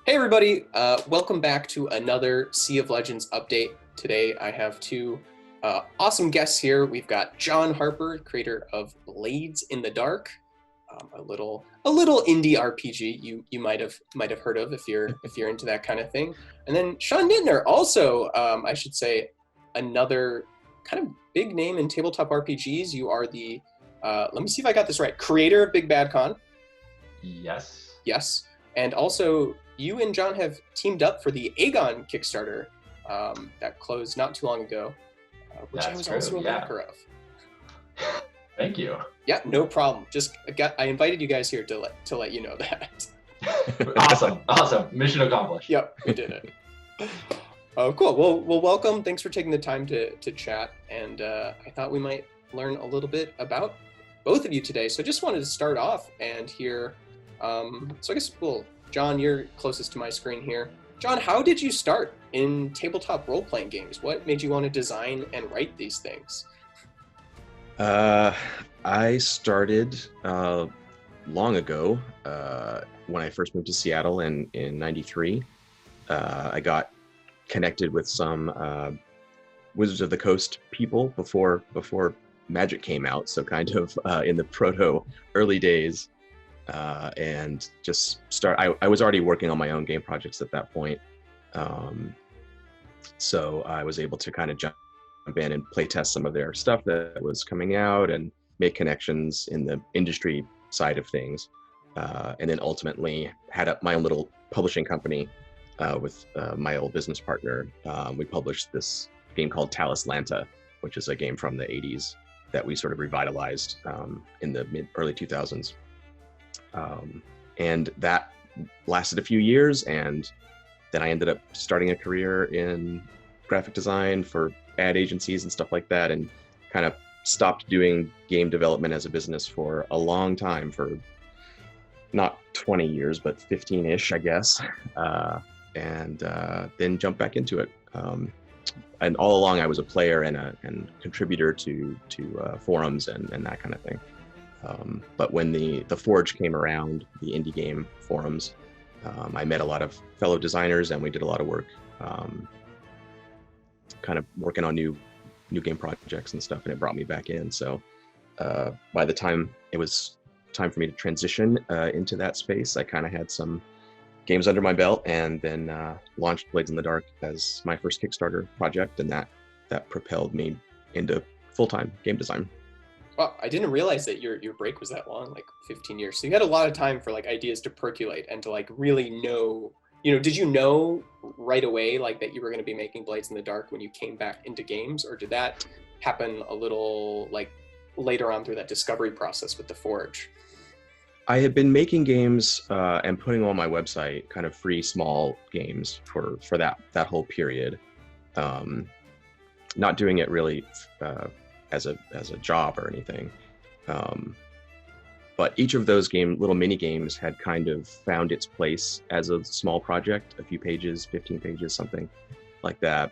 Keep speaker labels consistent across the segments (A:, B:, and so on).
A: Hey everybody, welcome back to another Sea of Legends update. Today I have two awesome guests here. We've got John Harper, creator of Blades in the Dark, a little indie RPG you might have heard of if you're into that kind of thing. And then Sean Nittner, also I should say another kind of big name in tabletop RPGs. You are the let me see if I got this right, creator of Big Bad Con.
B: Yes.
A: Yes. And also, you and John have teamed up for the Aegon Kickstarter that closed not too long ago, which I was also a backer of.
B: Thank you.
A: Yeah, no problem. I invited you guys here to let you know that.
B: Awesome. Mission accomplished.
A: Yep, we did it. Oh, cool. Well, welcome. Thanks for taking the time to chat. And I thought we might learn a little bit about both of you today. So just wanted to start off and hear. So I guess, John, you're closest to my screen here. John, how did you start in tabletop role-playing games? What made you want to design and write these things?
C: I started long ago when I first moved to Seattle in '93. I got connected with some Wizards of the Coast people before Magic came out, so kind of in the early days. And just I was already working on my own game projects at that point. So I was able to kind of jump in and play test some of their stuff that was coming out and make connections in the industry side of things. And then ultimately had my own little publishing company with my old business partner. We published this game called Talislanta, which is a game from the 80s that we sort of revitalized in the early 2000s. And that lasted a few years, and then I ended up starting a career in graphic design for ad agencies and stuff like that, and kind of stopped doing game development as a business for a long time, for not 20 years, but 15-ish, I guess, and then jumped back into it. And all along I was a player and contributor to forums and that kind of thing. But when the Forge came around, the indie game forums, I met a lot of fellow designers, and we did a lot of work, kind of working on new game projects and stuff, and it brought me back in. So by the time it was time for me to transition into that space, I kind of had some games under my belt, and then launched Blades in the Dark as my first Kickstarter project, and that propelled me into full-time game design.
A: Well, I didn't realize that your break was that long, like 15 years. So you had a lot of time for like ideas to percolate and to like really know, did you know right away like that you were going to be making Blades in the Dark when you came back into games, or did that happen a little like later on through that discovery process with the Forge?
C: I had been making games and putting on my website kind of free small games for that whole period. Not doing it really as a job or anything, but each of those little mini games had kind of found its place as a small project, a few pages, 15 pages, something like that.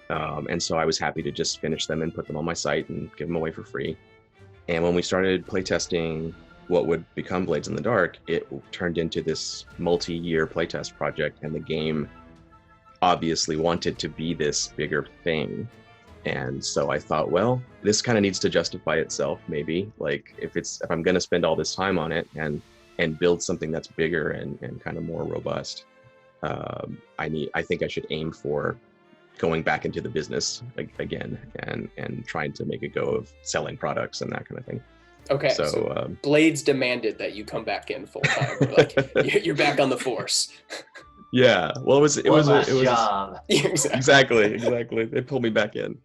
C: And so I was happy to just finish them and put them on my site and give them away for free. And when we started playtesting what would become Blades in the Dark, it turned into this multi-year playtest project, and the game obviously wanted to be this bigger thing. And so I thought, well, this kind of needs to justify itself, maybe. Like if I'm going to spend all this time on it and build something that's bigger and kind of more robust, I think I should aim for going back into the business again and trying to make a go of selling products and that kind of thing.
A: Okay, so Blades demanded that you come back in full time. Like you're back on the force.
C: Yeah, well, it was
B: job.
C: Exactly. They pulled me back in.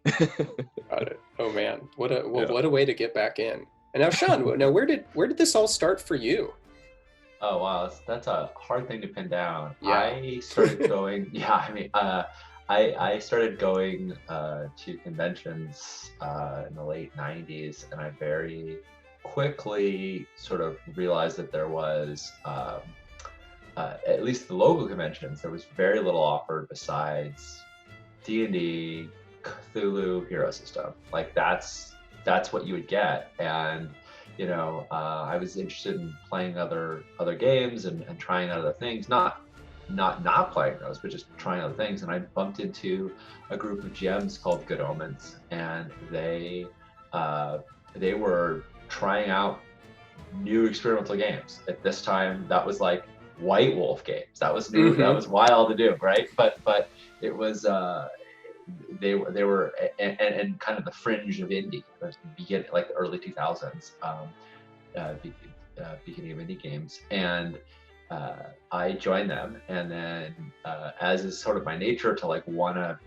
A: Got it. Oh man, what a way to get back in. And now, Sean, where did this all start for you?
B: Oh wow, that's a hard thing to pin down.
A: Yeah.
B: I started going. I started going to conventions in the late '90s, and I very quickly sort of realized that there was. At least the local conventions, there was very little offered besides D&D, Cthulhu, Hero System. Like that's what you would get. And I was interested in playing other games and trying other things, not not playing those, but just trying other things. And I bumped into a group of GMs called Good Omens, and they were trying out new experimental games. At this time, that was like White Wolf games. That was new. That was wild to do, right? But it was they were and kind of the fringe of indie, beginning like the early 2000s, beginning of indie games, and I joined them. And then as is sort of my nature to like want to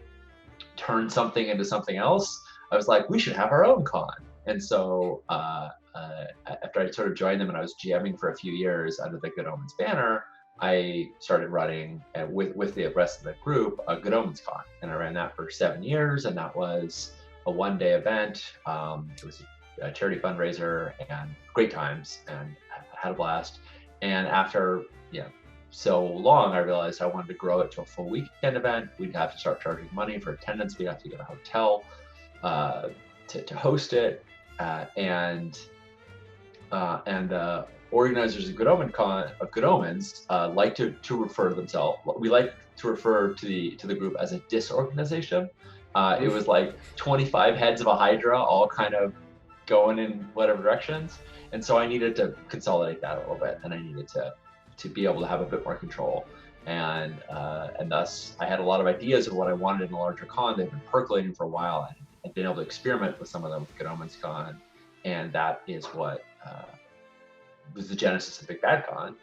B: turn something into something else, I was like, we should have our own con. And so after I sort of joined them and I was GMing for a few years under the Good Omens banner, I started running with the rest of the group a Good Omens Con, and I ran that for 7 years, and that was a one-day event. It was a charity fundraiser and great times, and I had a blast. And after so long, I realized I wanted to grow it to a full weekend event. We'd have to start charging money for attendance. We'd have to get a hotel to host it, and organizers of Good Omens like to refer to themselves. We like to refer to the group as a disorganization. It was like 25 heads of a hydra, all kind of going in whatever directions. And so I needed to consolidate that a little bit, and I needed to be able to have a bit more control. And thus I had a lot of ideas of what I wanted in a larger con. They've been percolating for a while, and I've been able to experiment with some of them with Good Omens Con, and that is what was the genesis of Big Bad Con.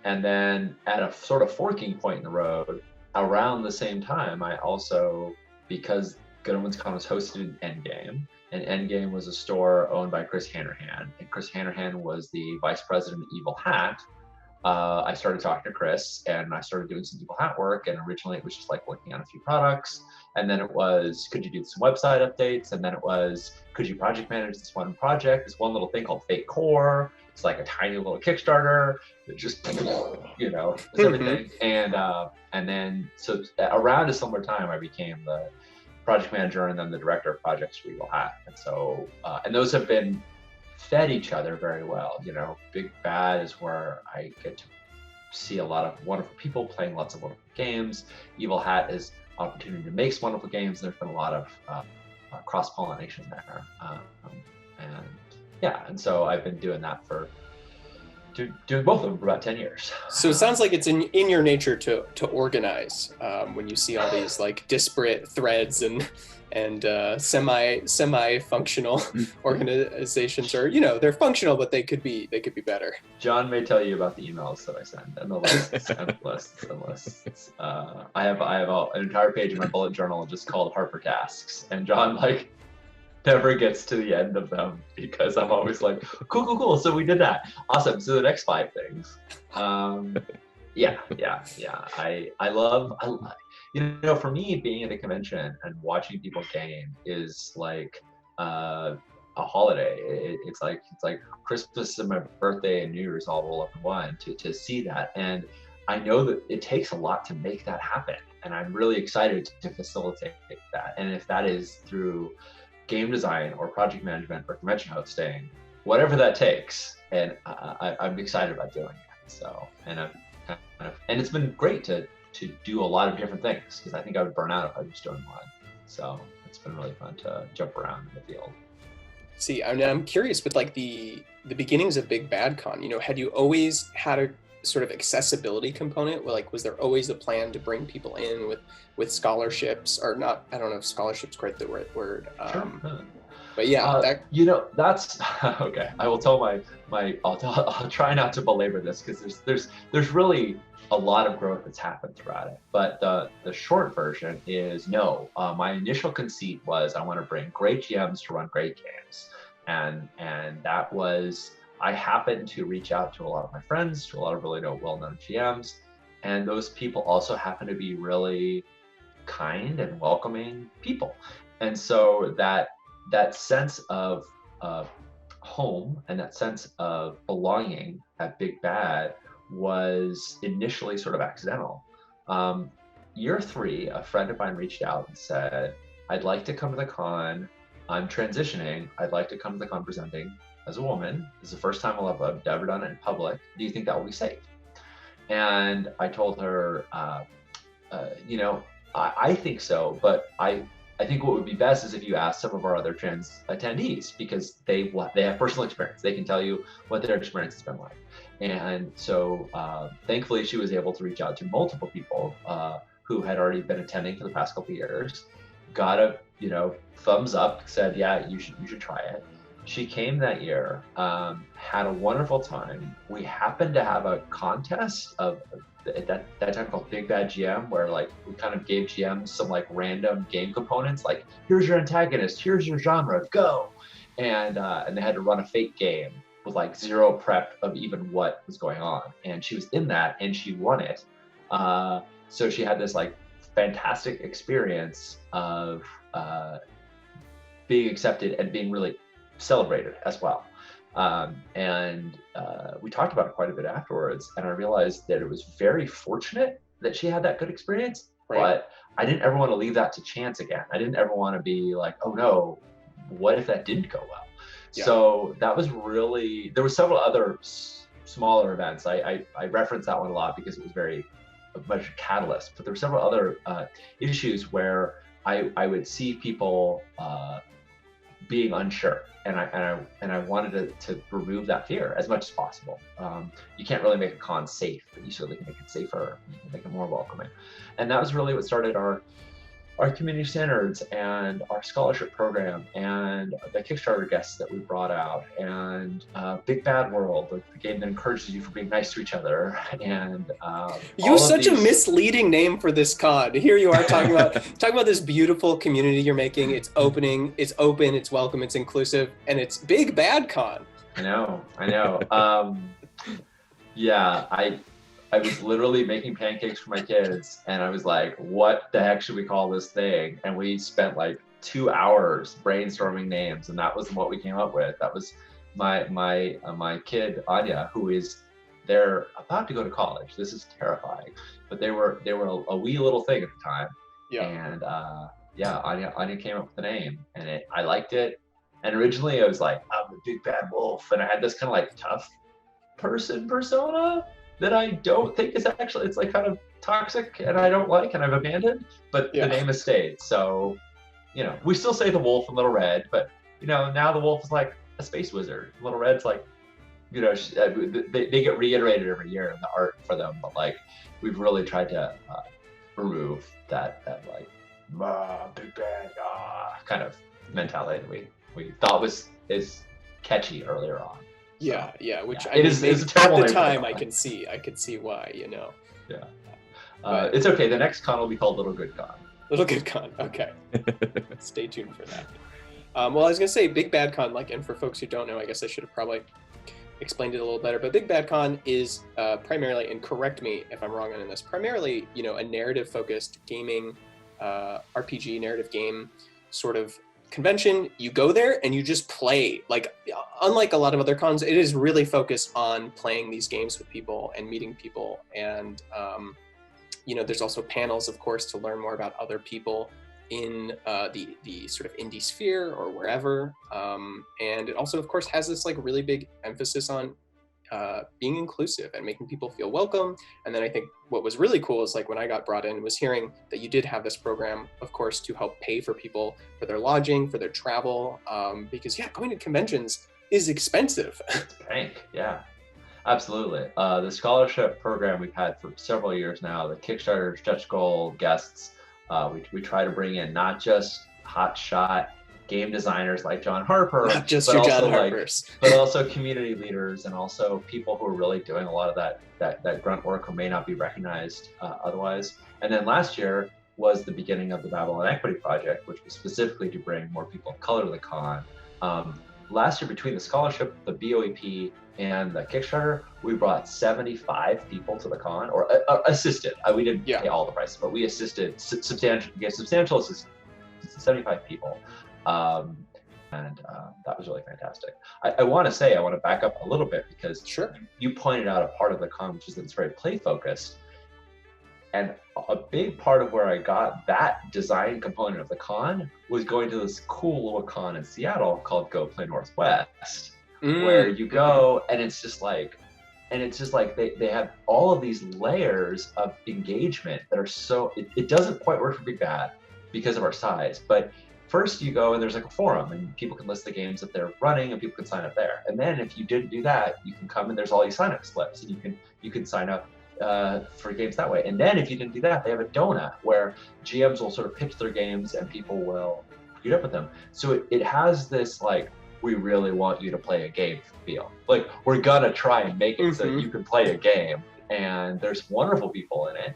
B: And then at a sort of forking point in the road, around the same time, I also, because Good Omens Con was hosted in Endgame, and Endgame was a store owned by Chris Hanrahan, and Chris Hanrahan was the vice president of Evil Hat. I started talking to Chris, and I started doing some Evil Hat work, and originally it was just like working on a few products, and then it was, could you do some website updates, and then it was, could you project manage this one project, this one little thing called Fate Core. It's like a tiny little Kickstarter. It just, it's everything. And then, so around a similar time, I became the project manager and then the director of projects for Evil Hat. And so, and those have been fed each other very well. Big Bad is where I get to see a lot of wonderful people playing lots of wonderful games. Evil Hat is an opportunity to make some wonderful games. There's been a lot of cross-pollination there. And so I've been doing that doing both of them for about 10 years.
A: So it sounds like it's in your nature to organize when you see all these like disparate threads and semi functional organizations, or they're functional, but they could be better.
B: John may tell you about the emails that I send and the lists and lists. I have an entire page in my bullet journal just called Harper tasks, and John never gets to the end of them because I'm always like, cool. So we did that. Awesome. So the next 5 things. Yeah. I love, for me, being at a convention and watching people game is like a holiday. It's like Christmas and my birthday and New Year's all roll up in one to see that. And I know that it takes a lot to make that happen. And I'm really excited to facilitate that. And if that is through game design or project management or convention hosting, whatever that takes, and I'm excited about doing it. So, and it's been great to do a lot of different things, because I think I would burn out if I was doing one. So it's been really fun to jump around in the field.
A: See, I'm curious with like the beginnings of Big Bad Con. Had you always had a sort of accessibility component? Like, was there always a plan to bring people in with scholarships, or not? I don't know if scholarship's quite the right word.
B: Sure.
A: But yeah,
B: that's okay. I will tell I'll try not to belabor this, because there's really a lot of growth that's happened throughout it. But the short version is no. My initial conceit was I want to bring great GMs to run great games, and that was, I happened to reach out to a lot of my friends, to a lot of really well-known GMs, and those people also happen to be really kind and welcoming people. And so that sense of home and that sense of belonging at Big Bad was initially sort of accidental. Year 3, a friend of mine reached out and said, I'd like to come to the con. I'm transitioning. I'd like to come to the con presenting as a woman. This is the first time I've ever done it in public. Do you think that will be safe? And I told her, you know, I think so, but I think what would be best is if you ask some of our other trans attendees, because they have personal experience. They can tell you what their experience has been like. And so thankfully she was able to reach out to multiple people who had already been attending for the past couple of years, got a, you know, thumbs up, said, yeah, you should try it. She came that year, had a wonderful time. We happened to have a contest of at that time called Big Bad GM, where like we kind of gave GMs some like random game components, like here's your antagonist, here's your genre, go, and they had to run a fake game with like zero prep of even what was going on. And she was in that, and she won it. So she had this like fantastic experience of being accepted and being really celebrated as well. And we talked about it quite a bit afterwards, and I realized that it was very fortunate that she had that good experience,
A: Right.
B: but I didn't ever want to leave that to chance again. I didn't ever want to be like, oh no, what if that didn't go well?
A: Yeah.
B: So that was really, there were several other smaller events. I reference that one a lot because it was very much a catalyst, but there were several other issues where I would see people being unsure, and I wanted to remove that fear as much as possible. You can't really make a con safe, but you certainly can make it safer. You can make it more welcoming, and that was really what started our community standards and our scholarship program and the Kickstarter guests that we brought out, and Big Bad World, the game that encourages you for being nice to each other. And
A: you have such a misleading name for this con. Here you are talking about this beautiful community you're making. It's open, it's welcome, it's inclusive, and it's Big Bad Con.
B: I know. Yeah, I was literally making pancakes for my kids, and I was like, what the heck should we call this thing? And we spent like 2 hours brainstorming names, and that was what we came up with. That was my kid Anya, they're about to go to college. This is terrifying, but they were a wee little thing at the time.
A: Yeah.
B: And Anya came up with the name, and I liked it. And originally I was like, I'm the big bad wolf, and I had this kind of like tough person persona that I don't think is actually, it's like kind of toxic and I don't like, and I've abandoned, but the name has stayed. So, you know, we still say the wolf and Little Red, but you know, now the wolf is like a space wizard. Little Red's like, you know, they get reiterated every year in the art for them, but like we've really tried to remove that like big bad kind of mentality that we thought is catchy earlier on.
A: Yeah, which
B: it is a terrible
A: at the time. I could see why, you know.
B: Yeah, it's okay. The next con will be called Little Good Con.
A: Little Good Con. Okay, stay tuned for that. Well, I was gonna say Big Bad Con, like, and for folks who don't know, I guess I should have probably explained it a little better. But Big Bad Con is primarily, and correct me if I'm wrong on this, primarily, you know, a narrative-focused gaming, RPG narrative game sort of convention. You go there and you just play. Like, unlike a lot of other cons, it is really focused on playing these games with people and meeting people. And you know, there's also panels, of course, to learn more about other people in the sort of indie sphere or wherever. And it also, of course, has this like really big emphasis on being inclusive and making people feel welcome. And then I think what was really cool is like when I got brought in was hearing that you did have this program, of course, to help pay for people for their lodging, for their travel, because going to conventions is expensive.
B: Bank, yeah, absolutely. The scholarship program we've had for several years now, the Kickstarter stretch goal guests, we try to bring in not just hotshot game designers like John Harper,
A: not just your John Harpers,
B: but also community leaders and also people who are really doing a lot of that grunt work who may not be recognized otherwise. And then last year was the beginning of the Babylon Equity Project, which was specifically to bring more people of color to the con. Last year, between the scholarship, the BOEP, and the Kickstarter, we brought 75 people to the con, or assisted. We didn't pay all the prices, but we assisted substantial assistance, 75 people. And that was really fantastic. I want to back up a little bit because you pointed out a part of the con, which is that it's very play focused. And a big part of where I got that design component of the con was going to this cool little con in Seattle called Go Play Northwest, where you go and it's just like, and it's just like they have all of these layers of engagement that are so, it doesn't quite work for Big Bad because of our size. But first you go and there's like a forum and people can list the games that they're running and people can sign up there. And then if you didn't do that, you can come and there's all these sign up slips and you can sign up for games that way. And then if you didn't do that, they have a donut where GMs will sort of pitch their games and people will meet up with them. So it has this like, we really want you to play a game feel. Like, we're gonna try and make it so you can play a game. And there's wonderful people in it.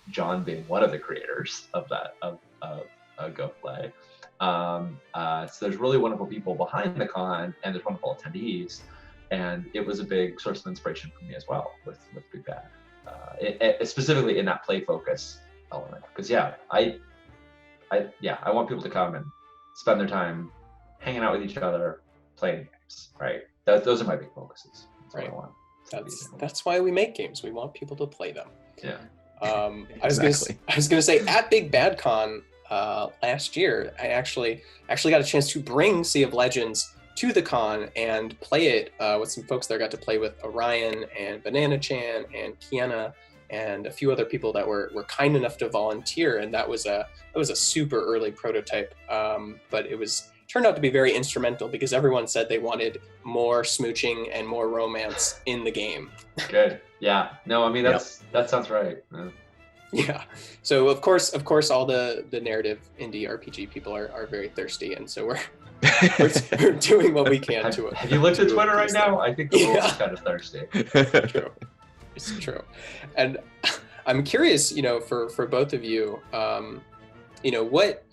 B: John being one of the creators of that, of Go Play. So there's really wonderful people behind the con, and there's wonderful attendees. And it was a big source of inspiration for me as well with Big Bad. Specifically in that play focus element. Because I want people to come and spend their time hanging out with each other, playing games, right? Those are my big focuses. That's
A: right.
B: What I want.
A: That's why we make games. We want people to play them.
B: Yeah.
A: I was gonna say at Big Bad Con last year, I actually got a chance to bring Sea of Legends to the con and play it with some folks there. I got to play with Orion and Banana Chan and Kiana and a few other people that were kind enough to volunteer. And that was a super early prototype, but it turned out to be very instrumental because everyone said they wanted more smooching and more romance in the game.
B: Good. Yeah. No, I mean, that sounds right.
A: Yeah. So of course, all the narrative indie RPG people are very thirsty, and so we're doing what we can to it.
B: Have you looked at Twitter right now? I think the world's kind of thirsty.
A: True. It's true. And I'm curious, for both of you, what,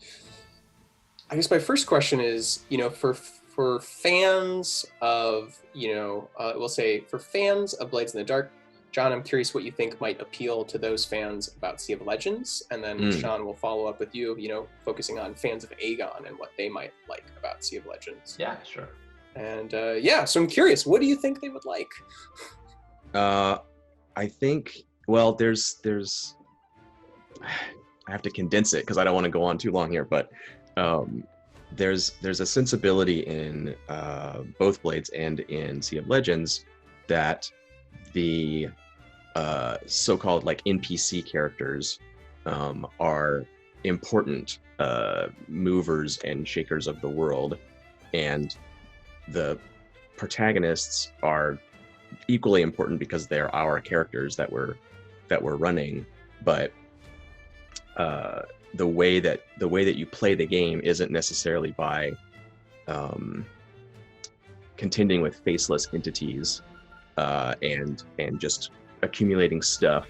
A: I guess my first question is, for fans of, we'll say for fans of Blades in the Dark, John, I'm curious what you think might appeal to those fans about Sea of Legends, and then Sean will follow up with you, focusing on fans of Aegon and what they might like about Sea of Legends.
B: Yeah, sure.
A: And so I'm curious, what do you think they would like?
C: I think, well, there's I have to condense it because I don't want to go on too long here, but there's a sensibility in both Blades and in Sea of Legends that the so-called like NPC characters are important movers and shakers of the world, and the protagonists are equally important because they're our characters that we're running. But the way that you play the game isn't necessarily by contending with faceless entities and just accumulating stuff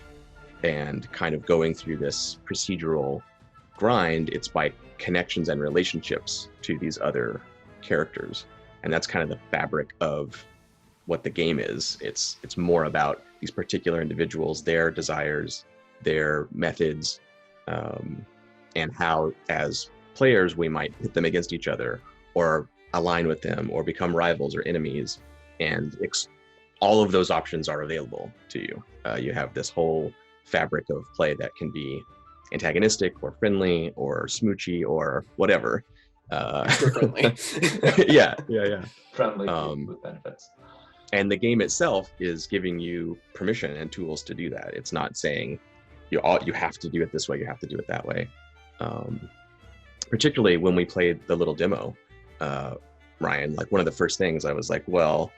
C: and kind of going through this procedural grind. It's by connections and relationships to these other characters, and that's kind of the fabric of what the game is. It's more about these particular individuals, their desires, their methods, and how as players we might pit them against each other or align with them or become rivals or enemies, and all of those options are available to you. You have this whole fabric of play that can be antagonistic or friendly or smoochy or whatever.
A: Friendly.
C: Yeah.
B: Friendly with benefits.
C: And the game itself is giving you permission and tools to do that. It's not saying you have to do it this way, you have to do it that way. Particularly when we played the little demo, Ryan, like one of the first things I was like, well,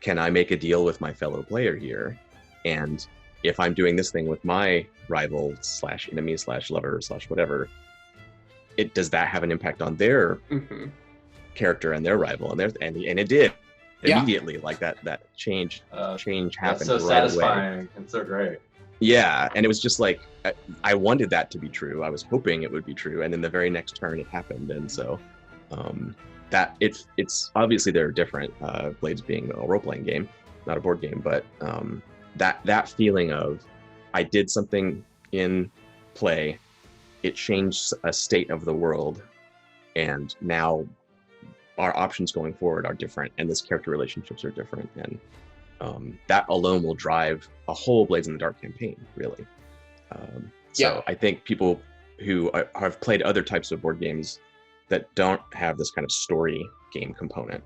C: can I make a deal with my fellow player here? And if I'm doing this thing with my rival / enemy / lover / whatever, does that have an impact on their character and their rival? And it did immediately. Like that change happened.
B: That's so
C: right
B: satisfying.
C: away.
B: It's so great.
C: Yeah, and it was just like I wanted that to be true. I was hoping it would be true, and then the very next turn it happened. And so that it's obviously they're different. Blades being a role-playing game, not a board game, but that feeling of I did something in play, it changed a state of the world, and now our options going forward are different, and this character relationships are different, and that alone will drive a whole Blades in the Dark campaign, really. So I think people who have played other types of board games that don't have this kind of story game component,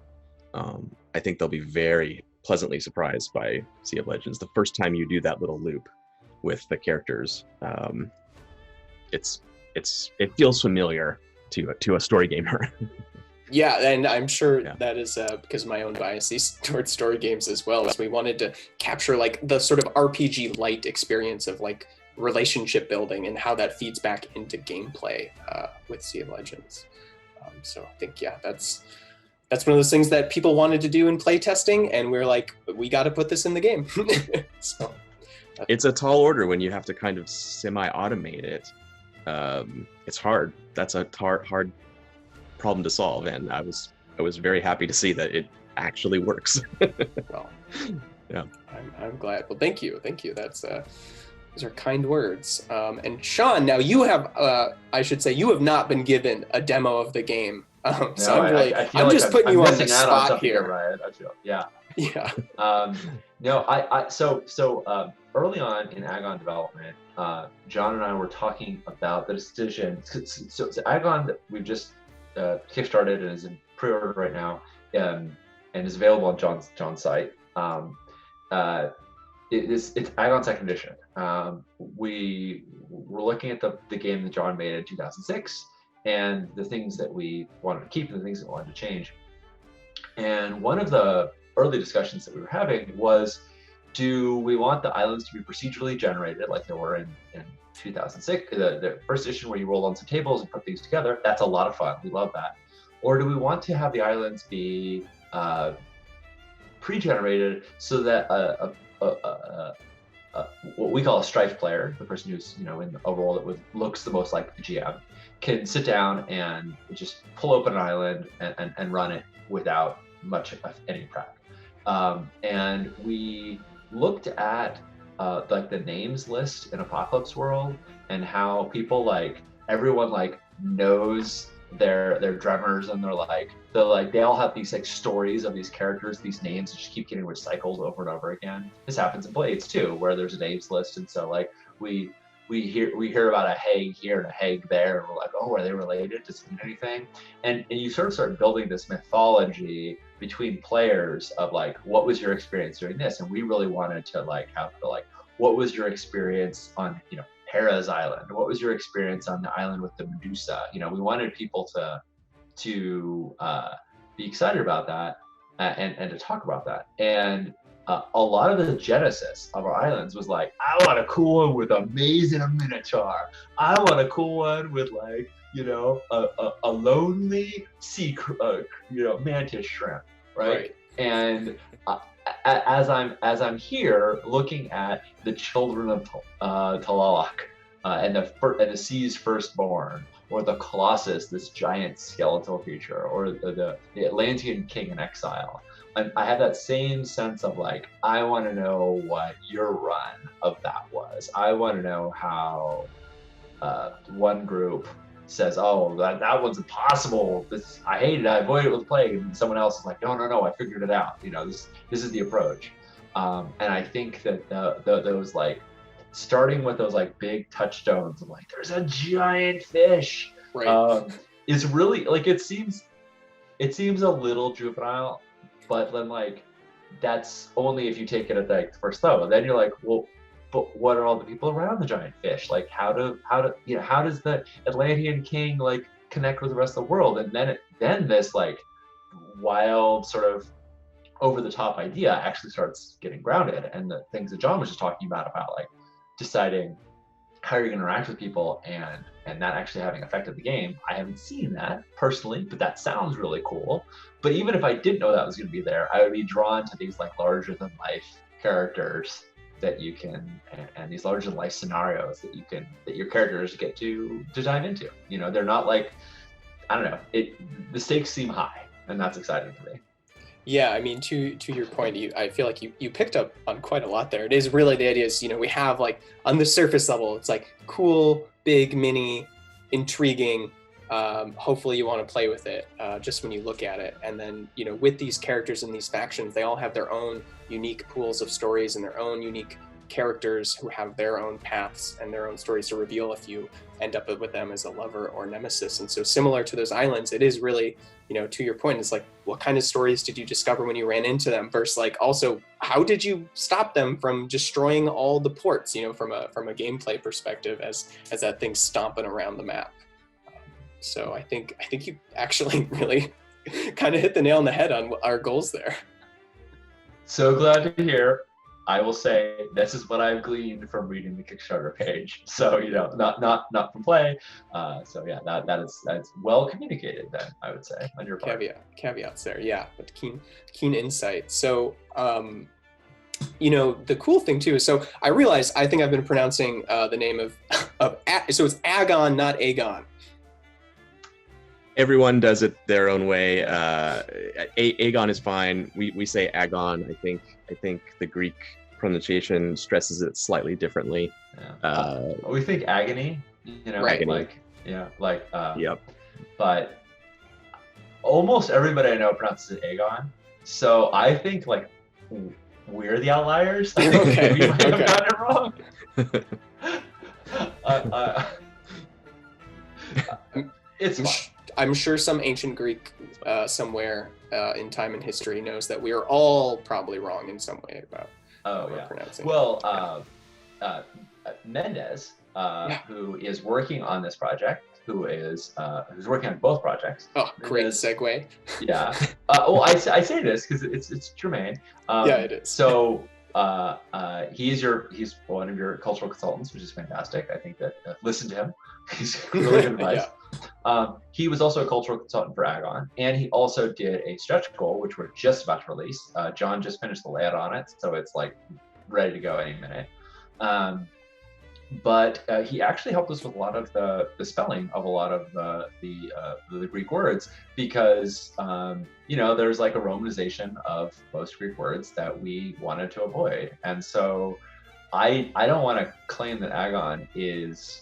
C: I think they'll be very pleasantly surprised by Sea of Legends. The first time you do that little loop with the characters, it feels familiar to a story gamer.
A: Yeah, and I'm sure
C: Yeah.
A: that is because of my own biases towards story games as well. So we wanted to capture like the sort of RPG light experience of like relationship building and how that feeds back into gameplay with Sea of Legends. So I think, yeah, that's one of those things that people wanted to do in play testing, and we're like, we got to put this in the game. So
C: it's a tall order when you have to kind of semi-automate it. It's hard. That's a hard problem to solve, and I was very happy to see that it actually works.
A: well,
C: yeah,
A: I'm glad. Well, thank you. That's those are kind words. And Sean, now you have, I should say, you have not been given a demo of the game. So I'm just putting you on the spot here,
B: Ryan. I feel, yeah.
A: Yeah.
B: No, so early on in Agon development, John and I were talking about the decision. So Agon, we've just kickstarted and is in pre-order right now, and is available on John's site. It's Agon Second Edition. We were looking at the game that John made in 2006, and the things that we wanted to keep and the things that we wanted to change. And one of the early discussions that we were having was, do we want the islands to be procedurally generated like they were in 2006, the first edition, where you roll on some tables and put things together? That's a lot of fun. We love that. Or do we want to have the islands be pre-generated so that what we call a strife player, the person who's in a role that looks the most like the GM, can sit down and just pull open an island and run it without much of any prep. And we looked at like the names list in Apocalypse World, and how people everyone knows their drummers, and they all have these stories of these characters, these names that just keep getting recycled over and over again. This happens in Blades too, where there's a names list, and so we hear about a Hague here and a Hague there, and we're like, oh, are they related? Does it mean anything? And you sort of start building this mythology between players of what was your experience doing this? And we really wanted to have what was your experience on Hera's island? What was your experience on the island with the Medusa? We wanted people to be excited about that, and to talk about that. And a lot of the genesis of our islands was I want a cool one with a maze and a minotaur. I want a cool one with a lonely sea mantis shrimp, right? And as I'm here looking at the children of Talalak, and the sea's firstborn, or the Colossus, this giant skeletal creature, or the Atlantean king in exile, and I have that same sense of I want to know what your run of that was. I want to know how one group says, oh, that one's impossible. I hate it. I avoid it with plague. And someone else is like, no, I figured it out. This is the approach. And I think that those starting with those big touchstones of there's a giant fish,
A: right,
B: is really it seems a little juvenile, but then that's only if you take it at the first level. Then you're well, but what are all the people around the giant fish? How does the Atlantean king connect with the rest of the world? And then this wild sort of over the top idea actually starts getting grounded. And the things that John was just talking about deciding how you're going to interact with people and that actually having affected the game. I haven't seen that personally, but that sounds really cool. But even if I didn't know that was going to be there, I would be drawn to these larger than life characters that you can, and these larger than life scenarios that your characters get to dive into. They're not I don't know, the stakes seem high, and that's exciting to me.
A: Yeah, I mean, to your point, I feel like you picked up on quite a lot there. It is really, the idea is, we have on the surface level, it's cool, big, mini, intriguing. Hopefully you want to play with it just when you look at it. And then, with these characters and these factions, they all have their own unique pools of stories and their own unique characters who have their own paths and their own stories to reveal if you end up with them as a lover or nemesis. And so similar to those islands, it is really, to your point, it's like, what kind of stories did you discover when you ran into them versus like, also, how did you stop them from destroying all the ports, from a gameplay perspective as that thing's stomping around the map. So I think you actually really kind of hit the nail on the head on our goals there.
B: So glad to hear. I will say this is what I've gleaned from reading the Kickstarter page. So not from play. So yeah, that's well communicated then, I would say, on your part.
A: Caveats there, yeah, but keen insight. So the cool thing too is, so I realized I think I've been pronouncing the name of so it's Agon, not Aegon.
C: Everyone does it their own way. Aegon is fine. We say Agon. I think the Greek pronunciation stresses it slightly differently.
B: Yeah. We think agony,
A: right.
B: Agony.
C: Yep.
B: But almost everybody I know pronounces it Aegon. So I think like we're the outliers. I think
A: Okay.
B: we might have gotten it wrong. It's fine.
A: I'm sure some ancient Greek somewhere in time and history knows that we are all probably wrong in some way about pronouncing.
B: Well, Mendez, who is working on this project, who's working on both projects.
A: Oh, great segue.
B: Yeah. I say this because it's germane.
A: Yeah, it is.
B: So he's one of your cultural consultants, which is fantastic. I think that listen to him. He's really good advice. He was also a cultural consultant for Agon, and he also did a stretch goal, which we're just about to release. John just finished the layout on it, so it's like ready to go any minute. But he actually helped us with a lot of the spelling of a lot of the Greek words, because there's like a romanization of most Greek words that we wanted to avoid. And so I don't want to claim that Agon is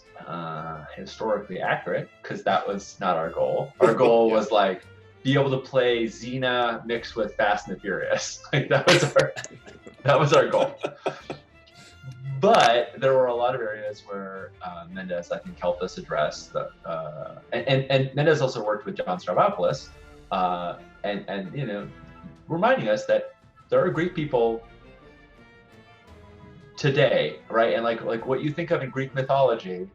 B: historically accurate, because that was not our goal. Our goal was like be able to play Xena mixed with Fast and the Furious. Like that was our goal. But there were a lot of areas where Mendez, I think, helped us address and Mendez also worked with John Stavropoulos, and reminding us that there are Greek people today, right? And like what you think of in Greek mythology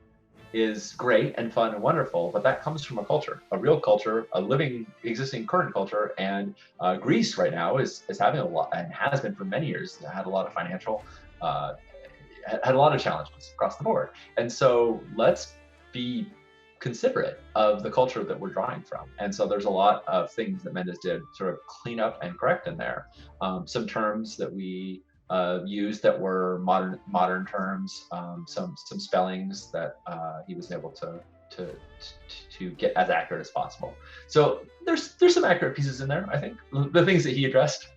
B: is great and fun and wonderful, but that comes from a culture, a real culture, a living, existing current culture. And Greece right now is having a lot, and has been for many years, had a lot of financial, had a lot of challenges across the board. And so let's be considerate of the culture that we're drawing from. And so there's a lot of things that Mendez did sort of clean up and correct in there. Some terms that we used that were modern terms, some spellings that he was able to get as accurate as possible. So there's some accurate pieces in there, I think. The things that he addressed.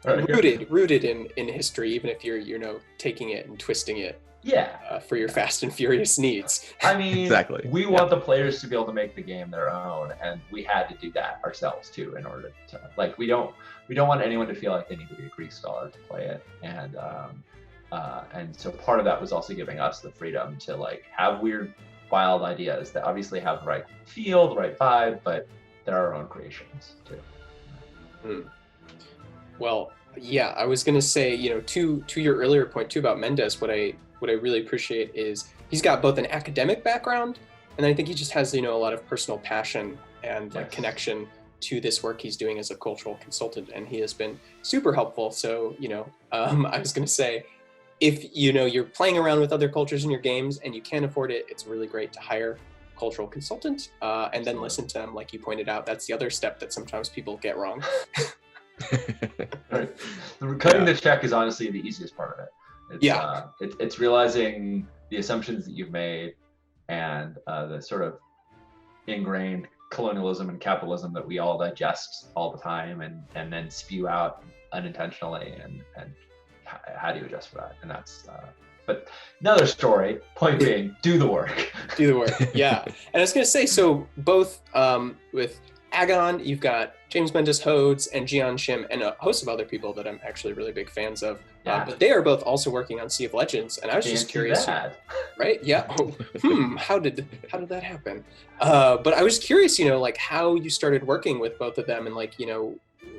A: Rooted in history, even if you're taking it and twisting it.
B: Yeah.
A: For your Fast and Furious needs.
B: I mean,
C: exactly.
B: We want the players to be able to make the game their own, and we had to do that ourselves too in order to we don't want anyone to feel like they need to be a Greek scholar to play it, and so part of that was also giving us the freedom to have weird, wild ideas that obviously have the right feel, the right vibe, but they're our own creations too.
A: Well, yeah, I was gonna say, to your earlier point too about Mendez, what I really appreciate is he's got both an academic background, and I think he just has a lot of personal passion and connection to this work he's doing as a cultural consultant, and he has been super helpful. So I was gonna say, if you're playing around with other cultures in your games and you can't afford it, it's really great to hire a cultural consultant and then listen to them, like you pointed out. That's the other step that sometimes people get wrong.
B: Right. Cutting the check is honestly the easiest part of it. It's realizing the assumptions that you've made and the sort of ingrained colonialism and capitalism that we all digest all the time and then spew out unintentionally, and how do you adjust for that? And that's but another story. Point being, do the work.
A: Yeah. And I was gonna say, so both with Agon, you've got James Mendes Hodes and Gian Shim and a host of other people that I'm actually really big fans of.
B: Yeah.
A: But they are both also working on Sea of Legends, and I was just curious. Right? Yeah. How did that happen? But I was curious, like how you started working with both of them, and like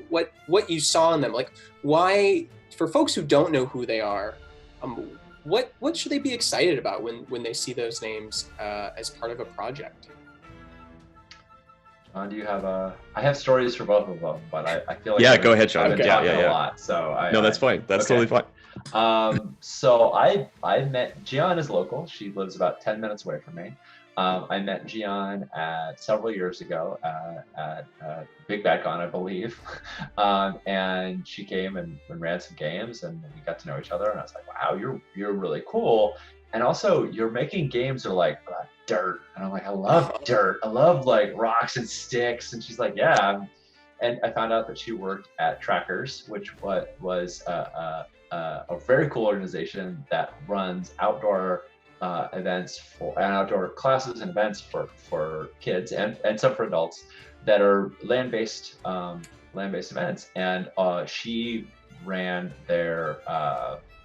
A: what you saw in them. Like, why, for folks who don't know who they are, what should they be excited about when they see those names as part of a project?
B: Do you have I have stories for both of them, but I feel like
C: go ahead, Sean.
B: I've been talking a lot, so
C: that's fine. That's totally fine.
B: So I met Gian is local. She lives about 10 minutes away from me. I met Gian several years ago at Big Bad Con, I believe, and she came and ran some games, and we got to know each other. And I was like, wow, you're really cool. And also, you're making games that are like dirt. And I'm like, I love dirt. I love like rocks and sticks. And she's like, yeah. And I found out that she worked at Trackers, which was a very cool organization that runs outdoor events and outdoor classes and events for kids and some for adults that are land-based events. And she ran their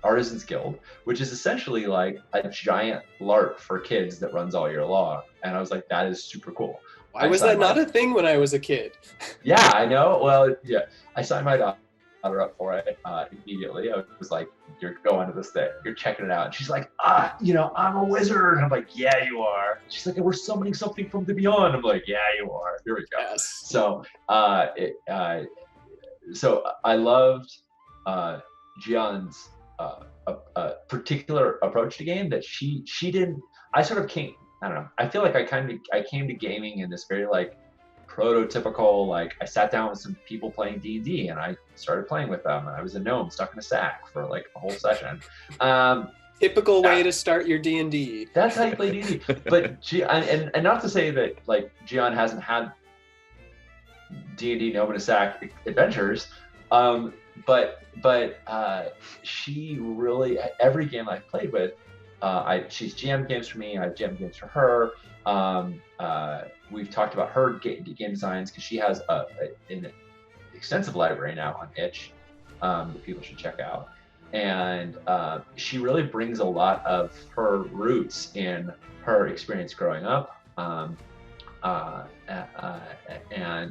B: Artisans Guild, which is essentially like a giant LARP for kids that runs all year long. And I was like, that is super cool.
A: Why was that not a thing when I was a kid?
B: Yeah, I know. Well, yeah, I signed my daughter up for it immediately. I was like, you're going to this thing, you're checking it out. And she's like, I'm a wizard. And I'm like, yeah, you are. She's like, we're summoning something from the beyond. I'm like, yeah, you are. Here we go. Yes. So, so I loved Gian's a particular approach to game that she didn't. I sort of came. I don't know. I feel like I came to gaming in this very like prototypical, like I sat down with some people playing D&D and I started playing with them, and I was a gnome stuck in a sack for like a whole session.
A: Typical way to start your D&D.
B: That's how you play D&D. But and not to say that like Gian hasn't had D&D gnome in a sack adventures, but she really, every game I've played with, she's GM games for me, I've GM games for her. We've talked about her game designs because she has an extensive library now on itch that people should check out. And she really brings a lot of her roots in her experience growing up and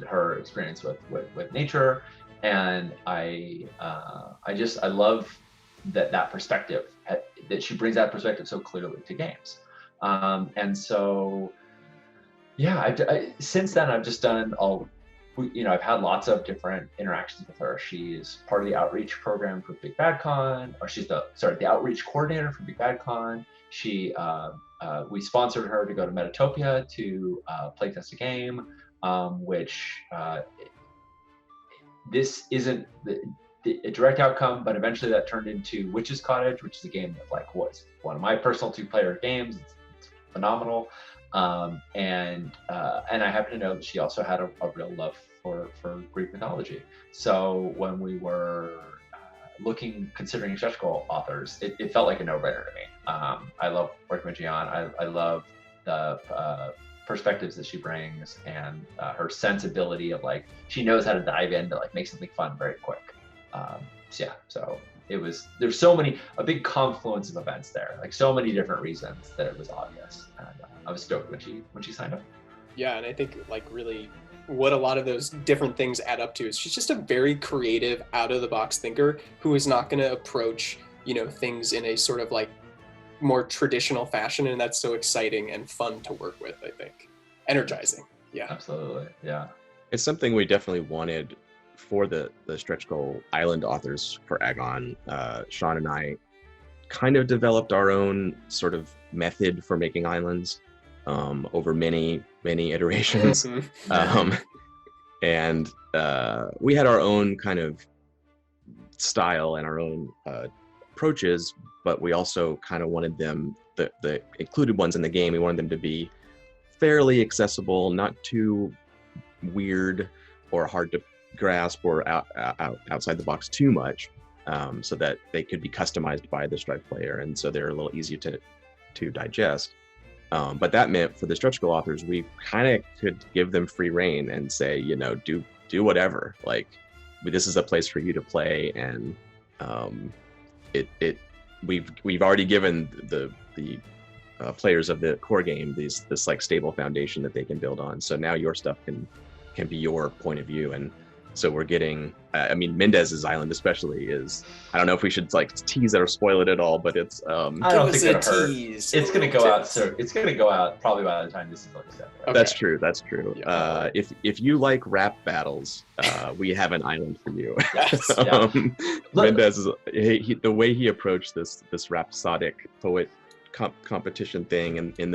B: her experience with nature. And I love that perspective, that she brings that perspective so clearly to games. And so, yeah, since then I've just done I've had lots of different interactions with her. She's part of the outreach program for Big Bad Con, or she's the outreach coordinator for Big Bad Con. We sponsored her to go to Metatopia to play test a game, which this isn't a direct outcome, but eventually that turned into Witch's Cottage, which is a game that like was one of my personal 2-player games. It's phenomenal. And I happen to know that she also had a real love for Greek mythology. So when we were considering stretch goal authors, it felt like a no-brainer to me. I love working with Gian. I love the perspectives that she brings, and her sensibility of like, she knows how to dive in to like make something fun very quick. So there's a big confluence of events there, like so many different reasons that it was obvious. And I was stoked when she signed up.
A: Yeah, and I think like really what a lot of those different things add up to is she's just a very creative, out of the box thinker who is not going to approach, things in a sort of like more traditional fashion, and that's so exciting and fun to work with. I think energizing. Yeah,
B: absolutely. Yeah,
C: it's something we definitely wanted for the stretch goal island authors for Agon. Sean and I kind of developed our own sort of method for making islands over many iterations. And we had our own kind of style and our own approaches, but we also kind of wanted them, the included ones in the game, we wanted them to be fairly accessible, not too weird or hard to grasp or outside the box too much, so that they could be customized by the Stripe player, and so they're a little easier to digest. But that meant for the stretch goal authors, we kind of could give them free reign and say, do do whatever. Like, this is a place for you to play, and we've already given the players of the core game this like stable foundation that they can build on. So now your stuff can be your point of view. And so we're getting, I mean, Mendez's island especially is, I don't know if we should like tease it or spoil it at all, but it's
B: I don't think it'll hurt.
A: Tease.
B: It's gonna go out, so it's gonna go out probably by the time this is released.
A: Okay.
C: That's true.
A: Yeah.
C: If you like rap battles, we have an island for you.
A: Yes.
C: Mendez is the way he approached this rhapsodic poet competition thing, and in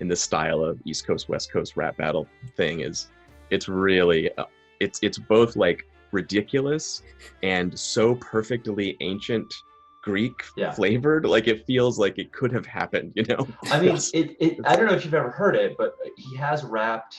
C: the style of East Coast West Coast rap battle thing, it's really it's both like ridiculous and so perfectly ancient Greek flavored, like it feels like it could have happened, you know.
B: I mean, I don't know if you've ever heard it, but he has rapped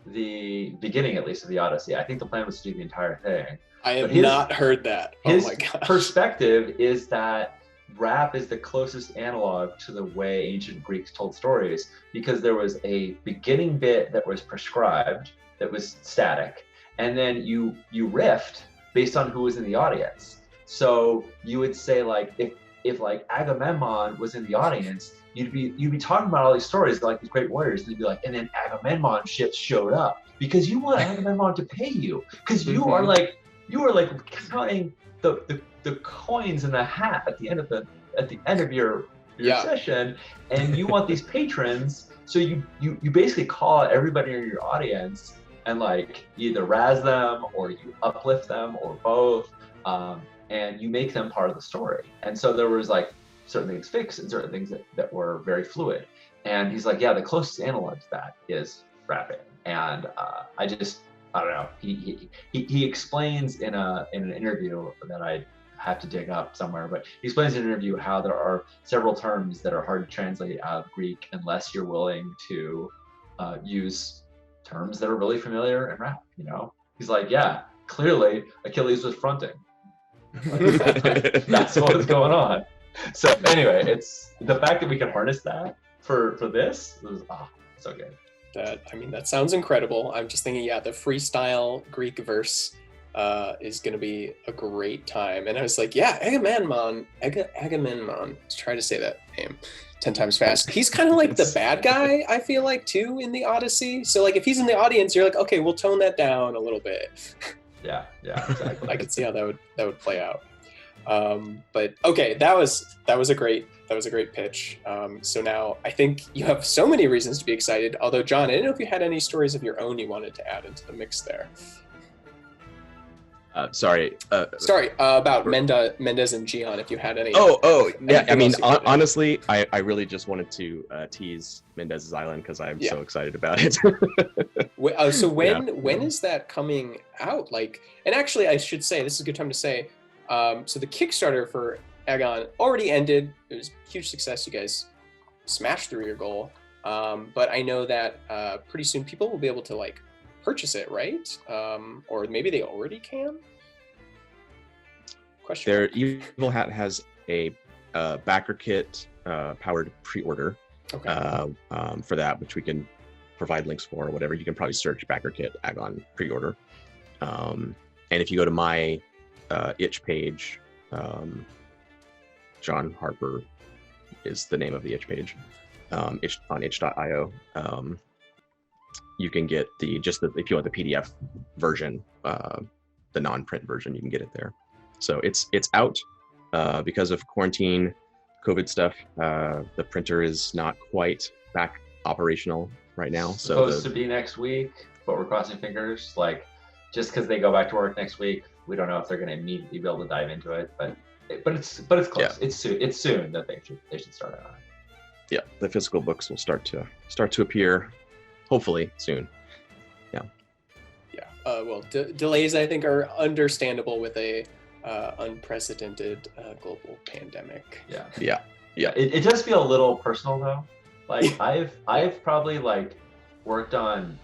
B: the beginning, at least, of the Odyssey. I think the plan was to do the entire thing.
A: I have not heard that. Oh my gosh.
B: Perspective is that rap is the closest analog to the way ancient Greeks told stories, because there was a beginning bit that was prescribed, that was static, and then you riffed based on who was in the audience. So you would say, like, if like Agamemnon was in the audience, you'd be talking about all these stories, like these great warriors, and you'd be like, and then Agamemnon ships showed up, because you want Agamemnon to pay you, because you are like counting the coins in the hat at the end of your session, and you want these patrons, so you basically call out everybody in your audience and like either razz them or you uplift them or both, and you make them part of the story. And so there was like certain things fixed and certain things that were very fluid. And he's like, yeah, the closest analog to that is rapping. And I don't know. He explains in an interview that I have to dig up somewhere, but he explains in an interview how there are several terms that are hard to translate out of Greek unless you're willing to use terms that are really familiar in rap, you know? He's like, yeah, clearly Achilles was fronting. Like, that's what was going on. So anyway, it's the fact that we can harness that for this was so good.
A: That sounds incredible. I'm just thinking, the freestyle Greek verse is going to be a great time. And I was like, Agamemnon. Let's try to say that name 10 times fast. He's kind of like the bad guy, I feel like, too, in the Odyssey. So like if he's in the audience, you're like, okay, we'll tone that down a little bit.
B: Yeah, exactly.
A: I could see how that would play out. But okay, that was a great pitch. So now I think you have so many reasons to be excited. Although, John, I didn't know if you had any stories of your own you wanted to add into the mix there.
C: Sorry,
A: about Mendez and Gian, if you had any.
C: Yeah. I mean, honestly, I really just wanted to tease Mendez's Island because I'm so excited about it.
A: So when is that coming out? Like, and actually, I should say, this is a good time to say, so the Kickstarter for Agon already ended. It was a huge success. You guys smashed through your goal. But I know that pretty soon people will be able to like purchase it, right? Or maybe they already can.
C: Their Evil Hat has a backer kit powered pre-order for that, which we can provide links for or whatever. You can probably search backer kit Agon pre-order. And if you go to my itch page, John Harper is the name of the itch page, itch, on itch.io. You can get if you want the PDF version, the non-print version, you can get it there. So it's out because of quarantine, COVID stuff. The printer is not quite back operational right now.
B: Supposed to be next week, but we're crossing fingers. Like, just because they go back to work next week, we don't know if they're going to immediately be able to dive into it. But it's close. Yeah. It's soon that they should start on it.
C: Yeah, the physical books will start to appear, hopefully soon. Yeah.
A: Well, delays I think are understandable with a unprecedented global pandemic.
C: Yeah.
B: It does feel a little personal though. Like I've probably like worked on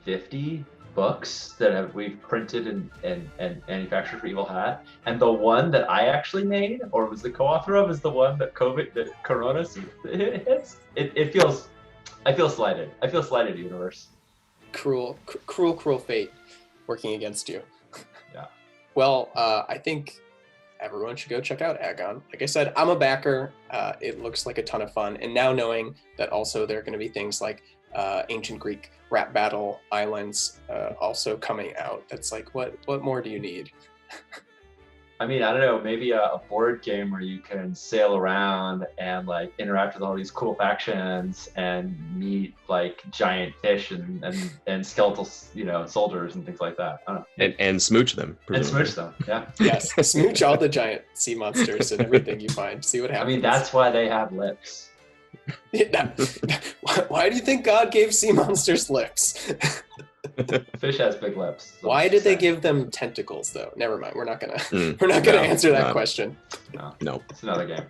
B: 50 books that we've printed and manufactured for Evil Hat, and the one that I actually made or was the co-author of is the one that Corona hits. I feel slighted. I feel slighted, universe.
A: Cruel fate. working against you.
B: Yeah.
A: Well, I think everyone should go check out Agon. Like I said, I'm a backer. It looks like a ton of fun. And now knowing that also there are going to be things like Ancient Greek Rap Battle Islands also coming out, that's like, what more do you need?
B: I mean, I don't know, maybe a board game where you can sail around and like interact with all these cool factions and meet like giant fish and skeletal, soldiers and things like that. I don't know.
C: And smooch them.
B: And
C: presumably.
B: smooch them, yeah.
A: Yes, smooch all the giant sea monsters and everything you find. See what happens.
B: I mean, that's why they have lips.
A: Why do you think God gave sea monsters lips?
B: Fish has big lips.
A: Why did they give them tentacles, though? Never mind. We're not gonna
C: No,
A: answer that
C: not.
A: question.
C: No.
B: It's another game.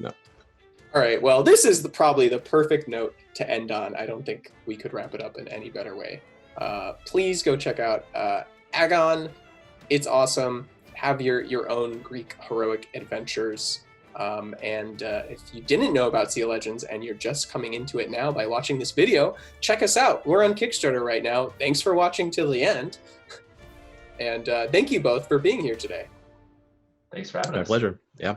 A: All right. Well, this is probably the perfect note to end on. I don't think we could wrap it up in any better way. Please go check out Agon. It's awesome. Have your own Greek heroic adventures. And if you didn't know about Sea of Legends and you're just coming into it now by watching this video, check us out. We're on Kickstarter right now. Thanks for watching till the end. And thank you both for being here today.
B: Thanks for having us.
C: My pleasure. Yeah.